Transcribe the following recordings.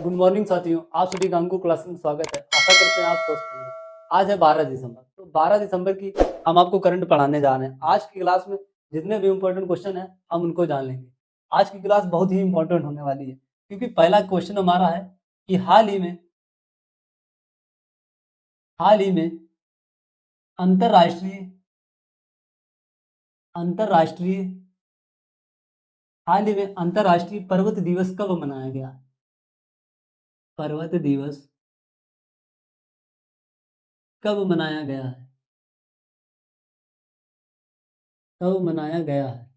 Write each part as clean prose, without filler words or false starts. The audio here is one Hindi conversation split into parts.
गुड मॉर्निंग साथियों, आप सभी का अंकुर क्लास में स्वागत है। आशा करते हैं आप स्वस्थ होंगे। आज है 12 दिसंबर, तो 12 दिसंबर की हम आपको करंट पढ़ाने जा रहे हैं। आज की क्लास में जितने भी इम्पोर्टेंट क्वेश्चन हैं हम उनको जान लेंगे। आज की क्लास बहुत ही इम्पोर्टेंट होने वाली है, क्योंकि पहला क्वेश्चन हमारा है कि हाल ही में अंतरराष्ट्रीय अंतरराष्ट्रीय हाल ही में अंतरराष्ट्रीय पर्वत दिवस कब मनाया गया? पर्वत दिवस कब मनाया गया है? कब मनाया गया है?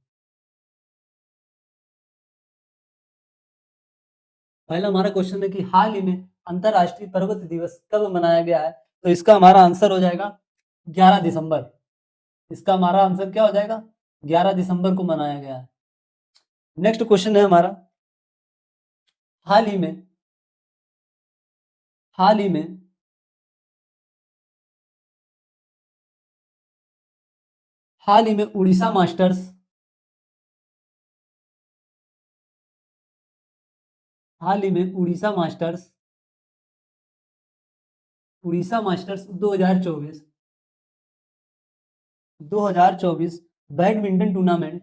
पहला हमारा क्वेश्चन है कि हाल ही में अंतरराष्ट्रीय पर्वत दिवस कब मनाया गया है? तो इसका हमारा आंसर हो जाएगा 11 दिसंबर। इसका हमारा आंसर क्या हो जाएगा? 11 दिसंबर को मनाया गया है। नेक्स्ट क्वेश्चन है हमारा, हाल ही में हाल ही में हाल ही में हाल ही में Orissa masters 2024 badminton tournament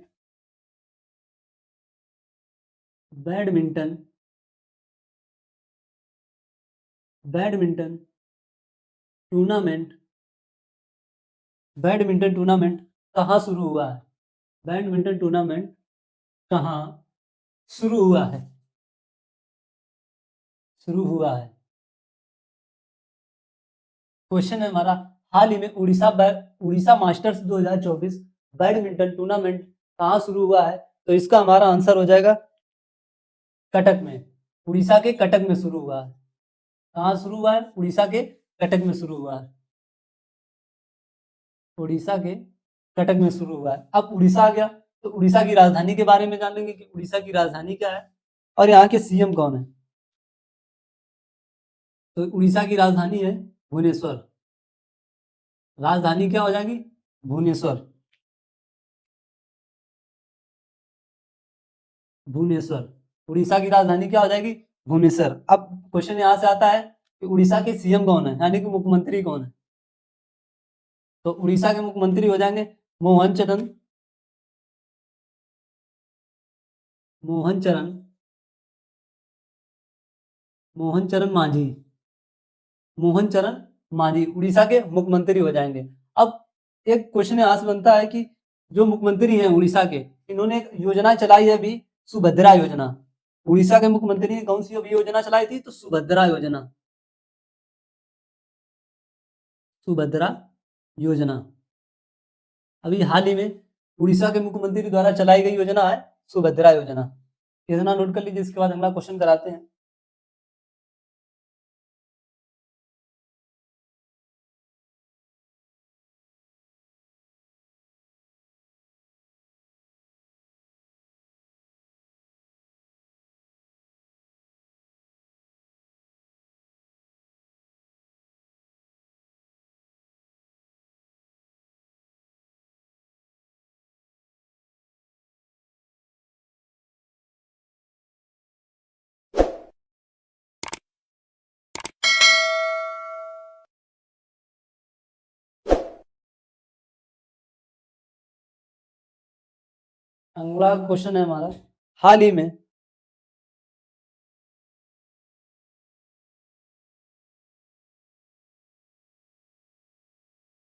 badminton badminton tournament badminton tournament कहाँ शुरू हुआ है? बैडमिंटन टूर्नामेंट कहाँ शुरू हुआ है? शुरू हुआ है। क्वेश्चन है हमारा, हाल ही में उड़ीसा मास्टर्स 2024 बैडमिंटन टूर्नामेंट कहाँ शुरू हुआ है? तो इसका हमारा आंसर हो जाएगा कटक में। उड़ीसा के कटक में शुरू हुआ है। कहाँ शुरू हुआ है? उड़ीसा के कटक में शुरू हुआ है। उड़ीसा के कटक में शुरू हुआ है। अब उड़ीसा आ गया तो उड़ीसा की राजधानी के बारे में जान लेंगे कि उड़ीसा की राजधानी क्या है और यहाँ के सीएम कौन है। तो उड़ीसा की राजधानी है भुवनेश्वर। राजधानी क्या हो जाएगी? भुवनेश्वर। भुवनेश्वर। उड़ीसा की राजधानी क्या हो जाएगी? भुवनेश्वर। अब क्वेश्चन यहाँ से आता है कि उड़ीसा के सीएम कौन है, यानी कि मुख्यमंत्री कौन है। तो उड़ीसा के मुख्यमंत्री हो जाएंगे मोहन चरण मोहन चरण मोहन चरण मांझी। मोहन चरण मांझी उड़ीसा के मुख्यमंत्री हो जाएंगे। अब एक क्वेश्चन यहाँ से बनता है कि जो मुख्यमंत्री हैं उड़ीसा के, इन्होंने एक योजना चलाई है अभी, सुभद्रा योजना। उड़ीसा के मुख्यमंत्री ने कौन सी अभी योजना चलाई थी? तो सुभद्रा योजना। सुभद्रा योजना अभी हाल ही में उड़ीसा के मुख्यमंत्री द्वारा चलाई गई योजना है सुभद्रा योजना। योजना नोट कर लीजिए, इसके बाद अगला क्वेश्चन कराते हैं। अगला क्वेश्चन है हमारा, हाल ही में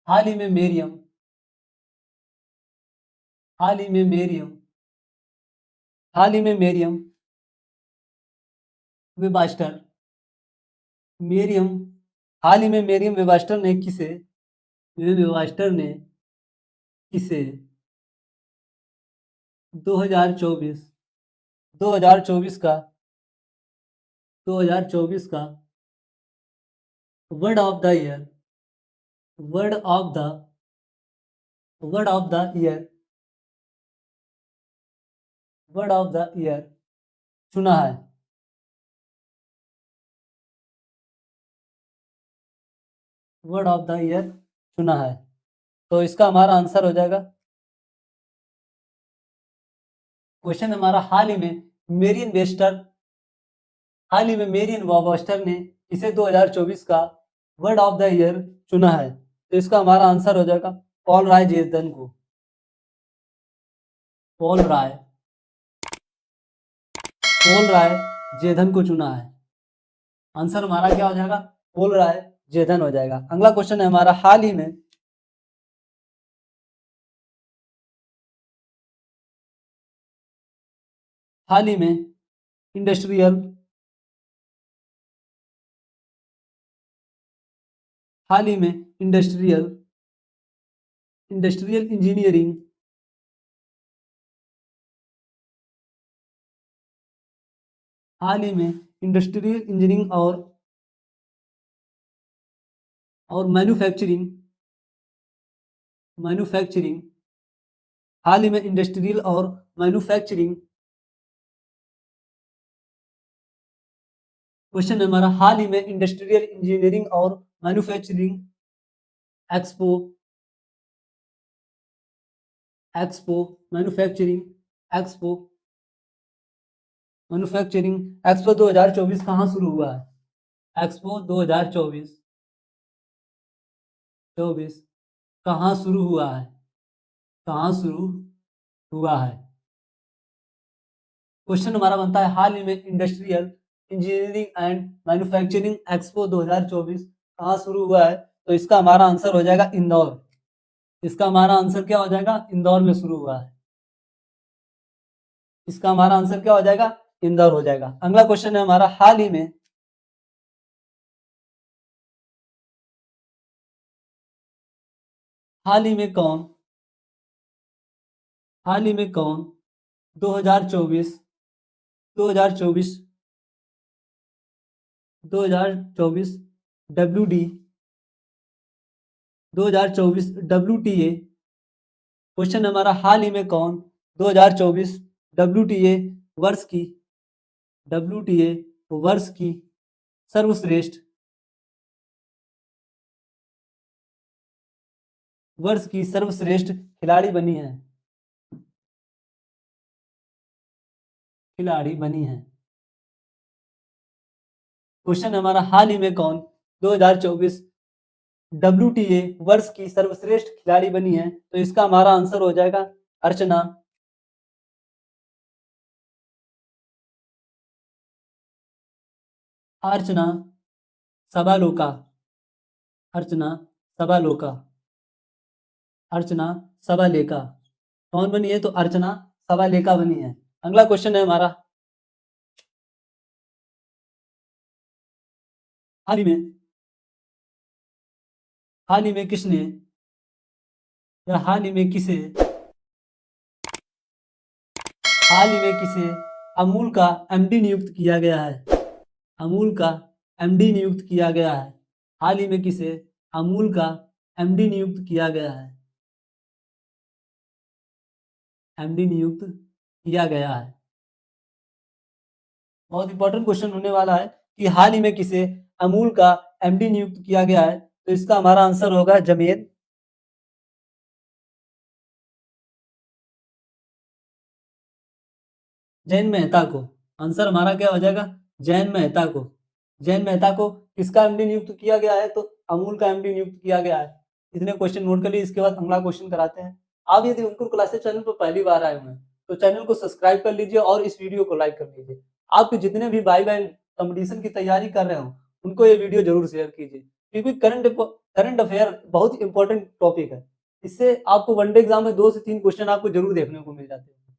हाल ही में मेरियम हाल ही में मेरियम हाल ही में मेरियम वेबास्टर मेरियम हाल ही में मेरियम वेबास्टर ने किसे 2024 2024 का 2024 का word of the year word of the word of the year word of the year चुना है? वर्ड ऑफ द ईयर चुना है। तो इसका हमारा आंसर हो जाएगा, क्वेश्चन हमारा, हाल ही में मेरियन वेस्टर हाल ही में मेरियन वेबस्टर ने इसे 2024 का वर्ड ऑफ द ईयर चुना है, तो इसका हमारा आंसर हो जाएगा पॉल राय जेसन को। पॉल राय जेधन को चुना है। आंसर हमारा क्या हो जाएगा? पॉल राय जेधन हो जाएगा। अगला क्वेश्चन है हमारा, हाल ही में इंडस्ट्रियल इंडस्ट्रियल इंजीनियरिंग हाल ही में इंडस्ट्रियल इंजीनियरिंग और मैन्युफैक्चरिंग हाल ही में इंडस्ट्रियल और मैन्युफैक्चरिंग क्वेश्चन है हमारा, हाल ही में इंडस्ट्रियल इंजीनियरिंग और manufacturing expo expo manufacturing expo manufacturing expo 2024 कहाँ शुरू हुआ है? एक्सपो 2024 कहाँ शुरू हुआ है? कहाँ शुरू हुआ है? क्वेश्चन हमारा बनता है, हाल ही में industrial engineering and manufacturing expo 2024 कहाँ शुरू हुआ है? तो इसका हमारा आंसर हो जाएगा इंदौर। इसका हमारा आंसर क्या हो जाएगा? इंदौर में शुरू हुआ है। इसका हमारा आंसर क्या हो जाएगा? इंदौर हो जाएगा। अगला क्वेश्चन है हमारा, हाल ही में हाल ही में कौन हाल ही में कौन 2024 2024 2024 WD 2024 WTA क्वेश्चन हमारा, हाल ही में कौन 2024 WTA वर्ष की WTA वर्ष की सर्वश्रेष्ठ खिलाड़ी बनी है? क्वेश्चन हमारा, हाल ही में कौन 2024 WTA वर्ष की सर्वश्रेष्ठ खिलाड़ी बनी है? तो इसका हमारा आंसर हो जाएगा अर्चना अर्चना सबालोका अर्चना सबालोका अर्चना सबालेका कौन बनी है? तो अर्चना सबालेका बनी है। अगला क्वेश्चन है हमारा, हाल ही में हाल ही में किसने या हाल ही में किसे हाल ही में किसे अमूल का एमडी नियुक्त किया गया है? अमूल का एमडी नियुक्त किया गया है। हाल ही में किसे अमूल का एमडी नियुक्त किया गया है? एमडी नियुक्त किया गया है। बहुत इंपॉर्टेंट क्वेश्चन होने वाला है कि हाल ही में किसे अमूल का एमडी नियुक्त किया गया है? तो इसका हमारा आंसर होगा जैन मेहता को। आंसर हमारा क्या हो जाएगा? जैन मेहता को। जैन मेहता को किसका एमडी नियुक्त किया गया है? तो अमूल का एमडी नियुक्त किया गया है। इतने क्वेश्चन नोट कर लिए। इसके बाद अगला क्वेश्चन कराते हैं। आप यदि अंकुर क्लासेस चैनल पर पहली बार आए हुए हैं तो चैनल को सब्सक्राइब कर लीजिए और इस वीडियो को लाइक कर लीजिए। आपके जितने भी भाई बहन कंपटीशन की तैयारी कर रहे हो उनको ये वीडियो जरूर शेयर कीजिए, क्योंकि करंट अफेयर बहुत इंपॉर्टेंट टॉपिक है। इससे आपको वनडे एग्जाम में 2 से 3 क्वेश्चन आपको जरूर देखने को मिल जाते हैं।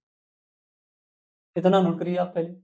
इतना नोट करिए आप पहले।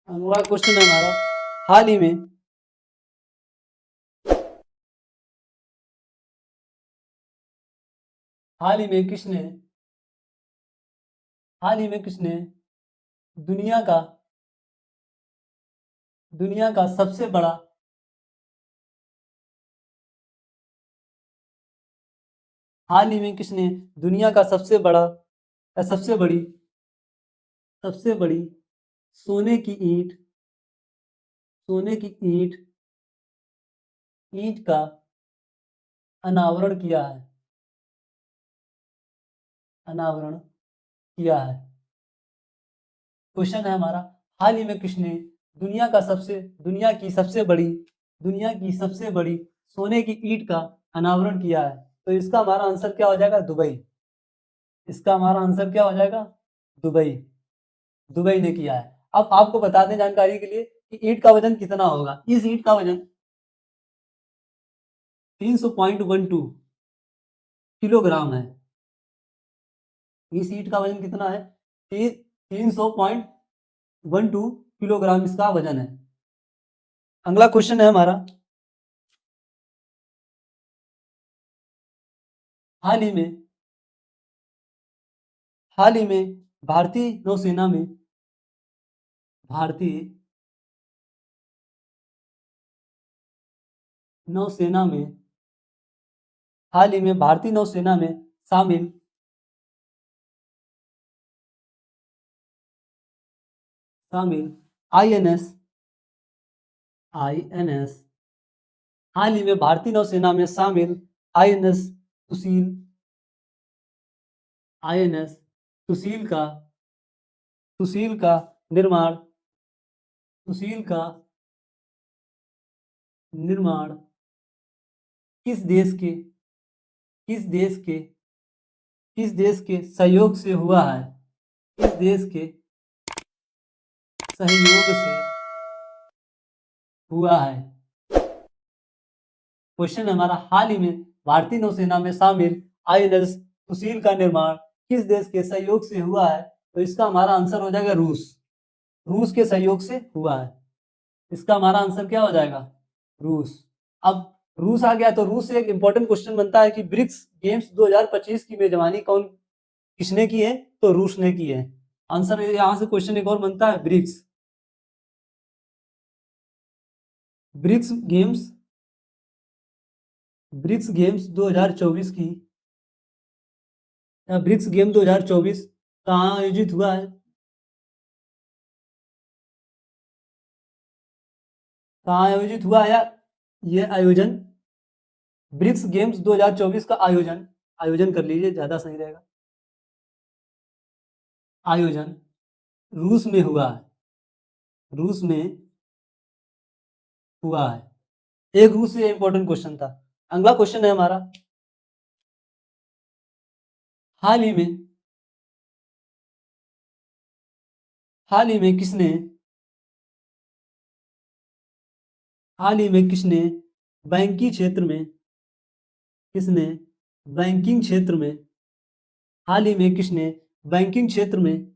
अगला क्वेश्चन है हमारा, हाल ही में हाल ही में किसने हाल ही में किसने दुनिया का दुनिया का सबसे बड़ा हाल ही में किसने दुनिया का सबसे बड़ा या सबसे बड़ी सोने की ईंट सोने की ईंट ईंट का अनावरण किया है अनावरण किया है। क्वेश्चन है हमारा, हाल ही में किसने दुनिया की सबसे बड़ी सोने की ईंट का अनावरण किया है? तो इसका हमारा आंसर क्या हो जाएगा? दुबई। इसका हमारा आंसर क्या हो जाएगा? दुबई। दुबई ने किया है। अब आपको बता दें जानकारी के लिए कि ईंट का वजन कितना होगा। इस ईंट का वजन 300.12 किलोग्राम है। इस ईंट का वजन कितना है? 300.12 किलोग्राम इसका वजन है। अगला क्वेश्चन है हमारा, हाल ही में हाल ही में भारतीय नौसेना में भारतीय नौसेना में हाल ही में भारतीय नौसेना में शामिल शामिल आईएनएस आईएनएस हाल ही में भारतीय नौसेना में शामिल आईएनएस सुशील आईएनएस सुशील का सुशील का निर्माण सुशील का निर्माण किस देश के किस देश के किस देश के सहयोग से हुआ है? किस देश के सहयोग से हुआ है? क्वेश्चन हमारा, हाल ही में भारतीय नौसेना में शामिल आईएनएस सुशील का निर्माण किस देश के सहयोग से हुआ है? तो इसका हमारा आंसर हो जाएगा रूस। रूस के सहयोग से हुआ है। इसका हमारा आंसर क्या हो जाएगा? रूस। अब रूस आ गया तो रूस से एक इंपॉर्टेंट क्वेश्चन बनता है कि ब्रिक्स गेम्स 2025 की मेजबानी किसने की है? तो रूस ने की है। आंसर यहां से क्वेश्चन एक और बनता है, ब्रिक्स गेम्स ब्रिक्स गेम्स 2024 की या ब्रिक्स गेम 2024 कहाँ आयोजित हुआ है? कहाँ आयोजित हुआ है? ये आयोजन ब्रिक्स गेम्स 2024 का आयोजन आयोजन कर लीजिए, ज्यादा सही रहेगा। आयोजन रूस में हुआ है। रूस में हुआ है। एक रूस से इंपॉर्टेंट क्वेश्चन था। अगला क्वेश्चन है हमारा, हाल ही में हाल ही में किसने हाल ही में किसने बैंकिंग क्षेत्र में किसने बैंकिंग क्षेत्र में हाल ही में किसने बैंकिंग क्षेत्र में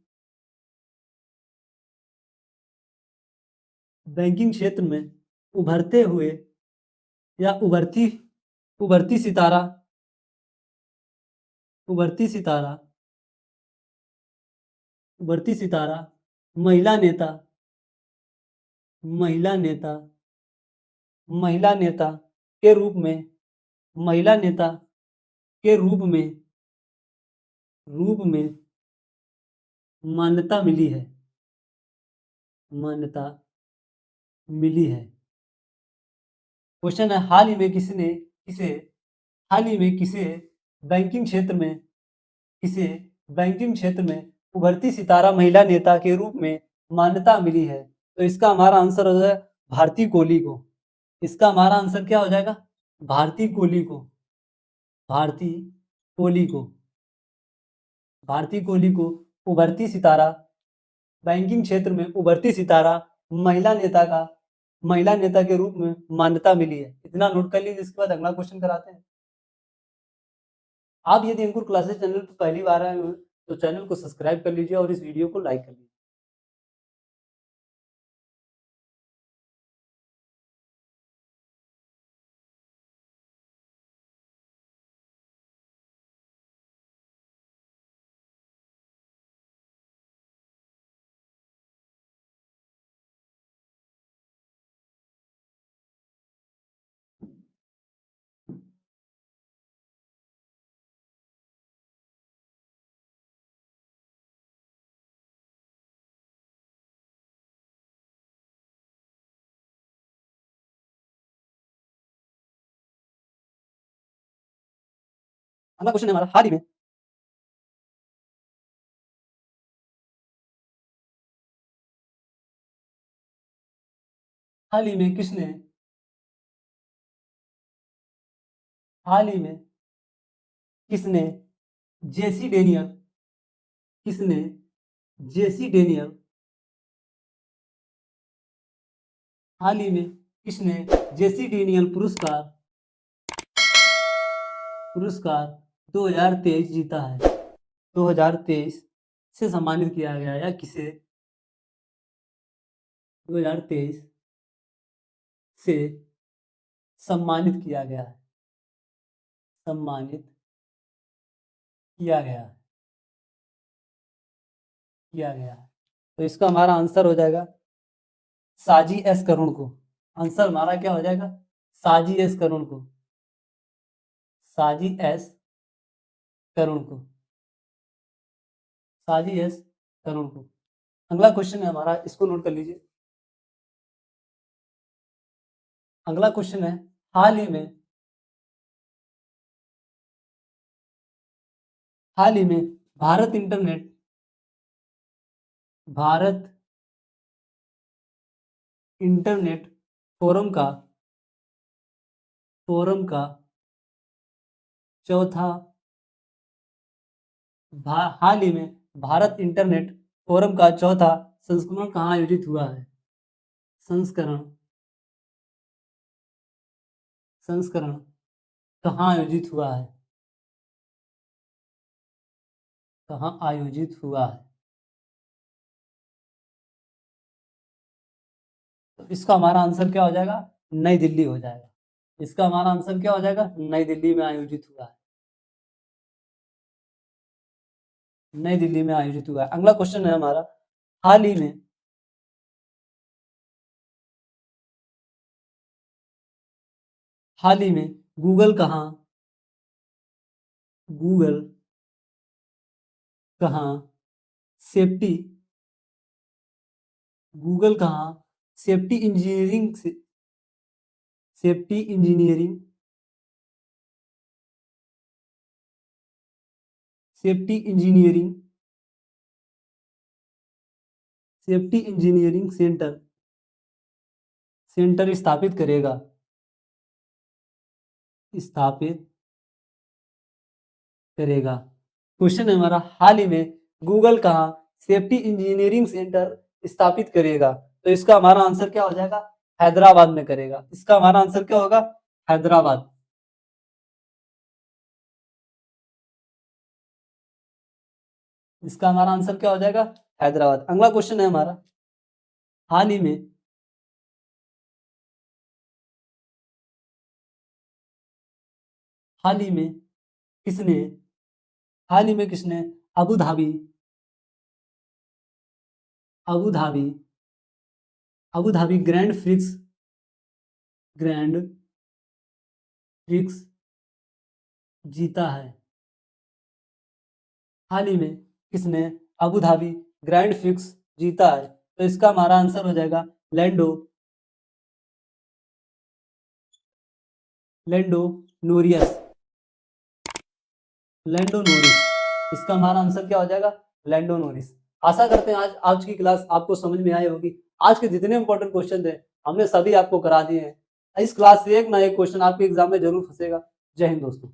बैंकिंग क्षेत्र में उभरते हुए या उभरती सितारा उभरती सितारा उभरती सितारा महिला नेता महिला नेता महिला नेता के रूप में महिला नेता के रूप में मान्यता मिली है मान्यता मिली है। क्वेश्चन है, हाल ही में किसे बैंकिंग क्षेत्र में उभरती सितारा महिला नेता के रूप में मान्यता मिली है? तो इसका हमारा आंसर हो जाएगा भारती कोहली को। इसका हमारा आंसर क्या हो जाएगा? भारती कोहली को भारती कोहली को भारती कोहली को उभरती सितारा बैंकिंग क्षेत्र में उभरती सितारा महिला नेता का महिला नेता के रूप में मान्यता मिली है। इतना नोट कर लीजिए। इसके बाद अगला क्वेश्चन कराते हैं। आप यदि अंकुर क्लासेस चैनल पर पहली बार आए हो तो चैनल को सब्सक्राइब कर लीजिए और इस वीडियो को लाइक कर लीजिए। अगला क्वेश्चन है हमारा, हाल ही में किसने हाल ही में किसने जेसी डेनियल किसने जेसी डेनियल हाल ही में किसने जेसी डेनियल पुरस्कार पुरस्कार 2023 जीता है? 2023 से सम्मानित किया गया या किसे 2023 से सम्मानित किया गया है? सम्मानित किया गया है, किया गया है। तो इसका हमारा आंसर हो जाएगा साजी एस करुण को। आंसर हमारा क्या हो जाएगा? साजी एस करुण को, साजी एस करुण को, साजी एस करुण को। अगला क्वेश्चन है हमारा, इसको नोट कर लीजिए। अगला क्वेश्चन है, हाल ही में भारत इंटरनेट फोरम का चौथा हाल ही में भारत इंटरनेट फोरम का चौथा संस्करण कहाँ आयोजित हुआ है? संस्करण कहाँ आयोजित हुआ है? कहाँ आयोजित हुआ है? तो इसका हमारा आंसर क्या हो जाएगा? नई दिल्ली हो जाएगा। इसका हमारा आंसर क्या हो जाएगा? नई दिल्ली में आयोजित हुआ है। नई दिल्ली में आयोजित हुआ है। अगला क्वेश्चन है हमारा, हाल ही में गूगल कहाँ सेफ्टी गूगल कहाँ safety engineering safety engineering safety engineering safety engineering centre स्थापित करेगा। क्वेश्चन है हमारा, हाल ही में गूगल कहाँ सेफ्टी इंजीनियरिंग सेंटर स्थापित करेगा? तो इसका हमारा आंसर क्या हो जाएगा? हैदराबाद में करेगा। इसका हमारा आंसर क्या होगा? हैदराबाद। इसका हमारा आंसर क्या हो जाएगा? हैदराबाद। अगला क्वेश्चन है हमारा, हाल ही में हाल ही में किसने हाल ही में किसने Abu Dhabi Abu Dhabi Abu Dhabi grand prix जीता है? हाल ही में किसने अबू धाबी ग्रैंड प्रिक्स जीता है? तो इसका हमारा आंसर हो जाएगा लैंडो लैंडो नोरियस लैंडो नोरिस। इसका हमारा आंसर क्या हो जाएगा? लैंडो नोरिस। आशा करते हैं आज की क्लास आपको समझ में आई होगी। आज के जितने इंपॉर्टेंट क्वेश्चन थे हमने सभी आपको करा दिए हैं। इस क्लास से एक ना एक क्वेश्चन आपके एग्जाम में जरूर फंसेगा। जय हिंद दोस्तों।